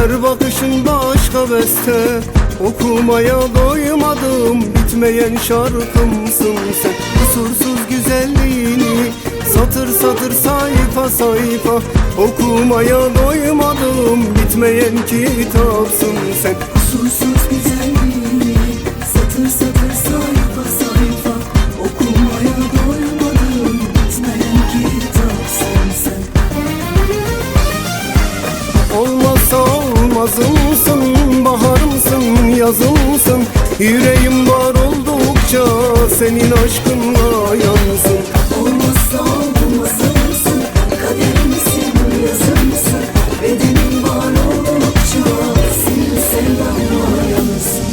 Her bakışın başka beste, okumaya doymadım. Bitmeyen şarkımsın sen, kusursuz güzelliğini satır satır sayfa sayfa okumaya doymadım. Bitmeyen kitapsın sen, kusursuz güzelliğini satır satır sayfa sayfa okumaya doymadım. Bitmeyen kitapsın sen. Olmazsa olmazımsın, baharımsın, yazımsın. Yüreğim var oldukça senin aşkınla yansın. Olmazsa olmazımsın, kaderimsin, yazımsın. Bedenim var oldukça senin sevdanla yansın.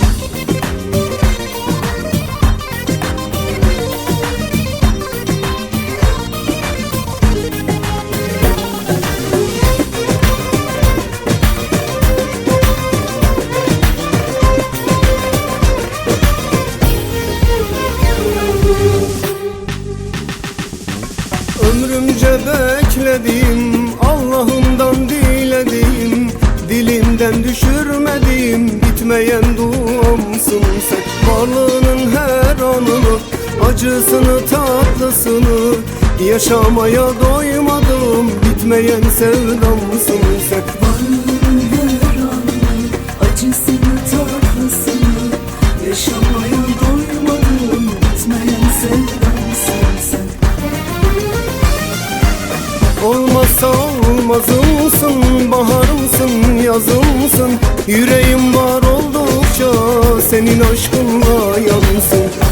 Ömrümce bekledim, Allah'ımdan diledim. Dilimden düşürmedim, bitmeyen duamsın sen. Varlığının her anını, acısını tatlısını yaşamaya doymadım. Bitmeyen sevdamsın sen. Varlığının her anını, acısını tatlısını yaşamaya doymadım. Bitmeyen sevdamsın sen. Olmazsa olmazımsın, baharımsın, yazımsın. Yüreğim var oldukça senin aşkınla yansın.